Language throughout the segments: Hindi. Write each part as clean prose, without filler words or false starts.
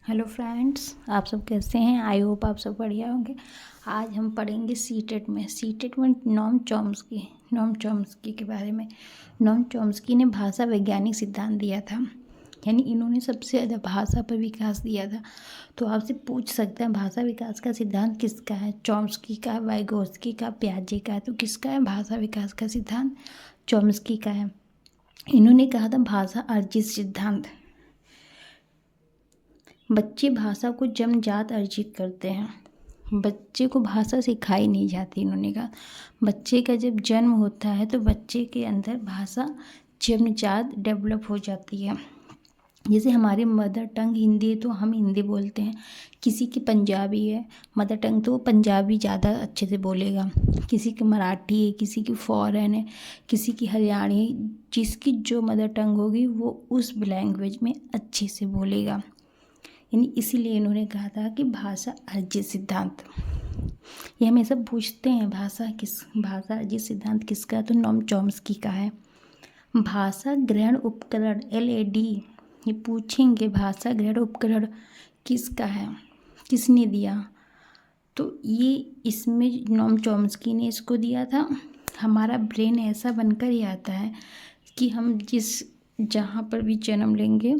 हेलो फ्रेंड्स, आप सब कैसे हैं। आई होप आप सब बढ़िया होंगे। आज हम पढ़ेंगे सीटेट में नोम चॉम्स्की के बारे में। नोम चॉम्स्की ने भाषा वैज्ञानिक सिद्धांत दिया था, यानी इन्होंने सबसे ज़्यादा भाषा पर विकास दिया था। तो आपसे पूछ सकते हैं भाषा विकास का सिद्धांत किसका है, चॉम्स्की का, वाइगोत्स्की का, पियाजे का। तो किसका है भाषा विकास का सिद्धांत? चॉम्स्की का है। इन्होंने कहा था भाषा अर्जित सिद्धांत। बच्चे भाषा को जन्मजात अर्जित करते हैं, बच्चे को भाषा सिखाई नहीं जाती। इन्होंने कहा बच्चे का जब जन्म होता है तो बच्चे के अंदर भाषा जन्मजात डेवलप हो जाती है। जैसे हमारी मदर टंग हिंदी है तो हम हिंदी बोलते हैं, किसी की पंजाबी है मदर टंग तो पंजाबी ज़्यादा अच्छे से बोलेगा, किसी की मराठी है, किसी की फॉरेन है, किसी की हरियाणी, जिसकी जो मदर टंग होगी वो उस लैंग्वेज में अच्छे से बोलेगा। यानी इसीलिए इन्होंने कहा था कि भाषा अर्जित सिद्धांत। ये हमेशा पूछते हैं भाषा अर्जित सिद्धांत किसका है, तो नोम चॉम्स्की का है। भाषा ग्रहण उपकरण LAD, ये पूछेंगे भाषा ग्रहण उपकरण किसका है, किसने दिया, तो ये इसमें नोम चॉम्स्की ने इसको दिया था। हमारा ब्रेन ऐसा बनकर ही आता है कि हम जहाँ पर भी जन्म लेंगे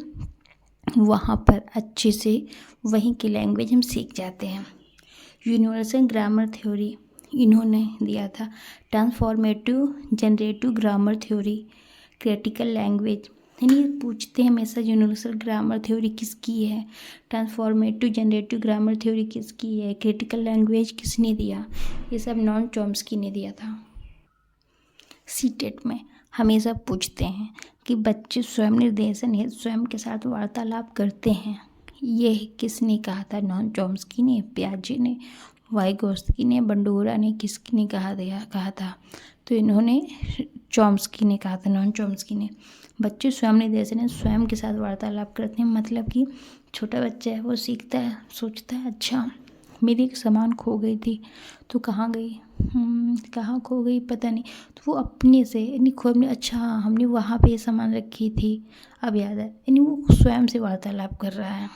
वहाँ पर अच्छे से वहीं की लैंग्वेज हम सीख जाते हैं। यूनिवर्सल ग्रामर थ्योरी इन्होंने दिया था। Transformative generative grammar theory, critical language, यानी पूछते हैं हमेशा यूनिवर्सल ग्रामर थ्योरी किसकी है, ट्रांसफॉर्मेटिव जनरेटिव ग्रामर थ्योरी किसकी है, क्रिटिकल लैंग्वेज किसने दिया, ये सब नोम चॉम्स्की ने दिया था। सीटेट में हमेशा पूछते हैं कि बच्चे स्वयं निर्देशन है स्वयं के साथ वार्तालाप करते हैं, ये किसने कहा था? नोम चॉम्स्की ने, पियाजे ने, वाइगोत्स्की ने, बंडूरा ने, किसने कहा था? तो इन्होंने चॉम्स्की ने कहा था, नोम चॉम्स्की ने। बच्चे स्वयं निर्देशन है स्वयं के साथ वार्तालाप करते हैं, मतलब कि छोटा बच्चा है वो सीखता है, सोचता है अच्छा मेरी एक सामान खो गई थी तो कहाँ गई, कहाँ खो गई पता नहीं, तो वो अपने से यानी खुद में अच्छा हमने वहाँ पे ये सामान रखी थी अब याद है, यानी वो स्वयं से वार्तालाप कर रहा है।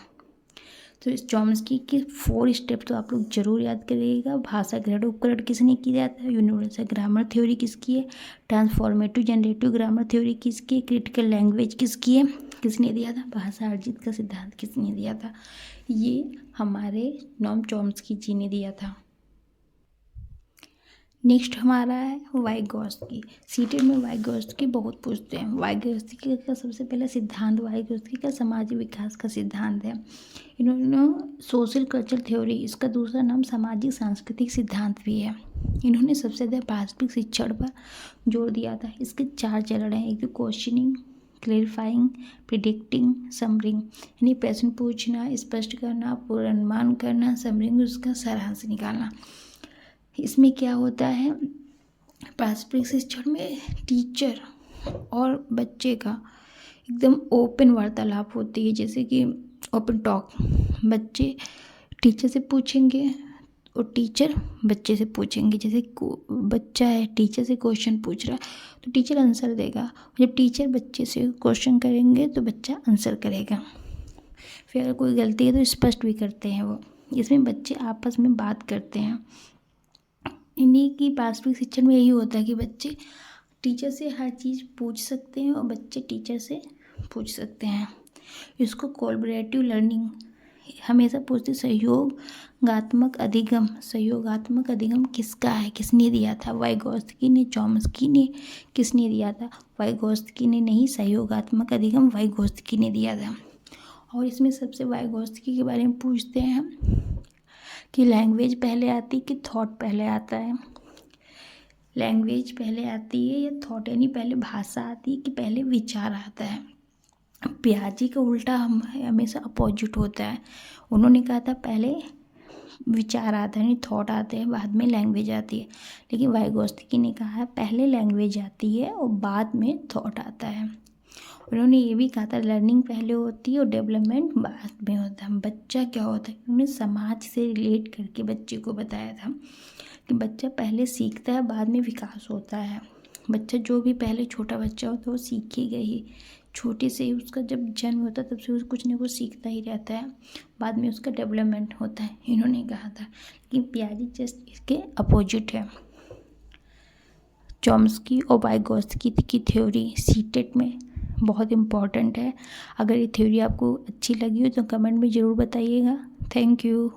तो इस चॉम्स्की के 4 स्टेप तो आप लोग जरूर याद करिएगा। भाषा ग्रहण उपकरण किसने किया था, यूनिवर्सल ग्रामर थ्योरी किसकी है, ट्रांसफॉर्मेटिव जनरेटिव ग्रामर थ्योरी किसकी है, क्रिटिकल लैंग्वेज किसकी है, किसने दिया था, भाषा अर्जित का सिद्धांत किसने दिया था, ये हमारे नोम चॉम्स्की जी ने दिया था। नेक्स्ट हमारा है वाइगोत्स्की। सीटेट में वाइगोत्स्की बहुत पूछते हैं। वाइगोत्स्की का सबसे पहला सिद्धांत वाइगोत्स्की का समाज विकास का सिद्धांत है। इन्होंने सोशल कल्चर थ्योरी, इसका दूसरा नाम सामाजिक सांस्कृतिक सिद्धांत भी है। इन्होंने सबसे ज़्यादा पारस्परिक शिक्षण पर जोर दिया था। इसके 4 चरण हैं, एक तो क्वेश्चनिंग, क्लेरिफाइंग, प्रिडिक्टिंग, समरिंग, यानी प्रश्न पूछना, स्पष्ट करना, पूर्वानुमान करना, समरिंग उसका सारांश निकालना। इसमें क्या होता है, पारस्परिक शिक्षण में टीचर और बच्चे का एकदम ओपन वार्तालाप होती है, जैसे कि ओपन टॉक। बच्चे टीचर से पूछेंगे और टीचर बच्चे से पूछेंगे। जैसे बच्चा है टीचर से क्वेश्चन पूछ रहा है तो टीचर आंसर देगा, जब टीचर बच्चे से क्वेश्चन करेंगे तो बच्चा आंसर करेगा। फिर अगर कोई गलती है तो स्पष्ट भी करते हैं वो। इसमें बच्चे आपस में बात करते हैं। इन्हीं की पारस्परिक शिक्षण में यही होता है कि बच्चे टीचर से हर चीज़ पूछ सकते हैं और बच्चे टीचर से पूछ सकते हैं। इसको कोलैबोरेटिव लर्निंग हमेशा पूछते। सहयोगात्मक अधिगम किसका है, किसने दिया था, वाइगोत्स्की ने, चॉम्स्की ने, किसने दिया था, वाइगोत्स्की ने नहीं, सहयोगात्मक अधिगम वाइगोत्स्की ने दिया था। और इसमें सबसे वाइगोत्स्की के बारे में पूछते हैं कि लैंग्वेज पहले आती कि थॉट पहले आता है, लैंग्वेज पहले आती है या थॉट, यानी पहले भाषा आती है कि पहले विचार आता है। पियाजे का उल्टा हमेशा अपोजिट होता है। उन्होंने कहा था पहले विचार आता है यानी थॉट आते हैं, बाद में लैंग्वेज आती है। लेकिन वाइगोत्स्की ने कहा है पहले लैंग्वेज आती है और बाद में थॉट आता है। उन्होंने ये भी कहा था लर्निंग पहले होती है और डेवलपमेंट बाद में होता है। बच्चा क्या होता है, उन्होंने समाज से रिलेट करके बच्चे को बताया था कि बच्चा पहले सीखता है बाद में विकास होता है। बच्चा जो भी पहले छोटा बच्चा होता है वो सीखेगा ही, छोटे से ही उसका जब जन्म होता है तब से वो कुछ ना कुछ सीखता ही रहता है, बाद में उसका डेवलपमेंट होता है, इन्होंने कहा था। लेकिन पियाजे जस्ट इसके अपोजिट है। चॉम्स्की और वाइगोत्स्की की थ्योरी सीटेट में बहुत इम्पॉर्टेंट है। अगर ये थ्योरी आपको अच्छी लगी हो तो कमेंट में ज़रूर बताइएगा। Thank you.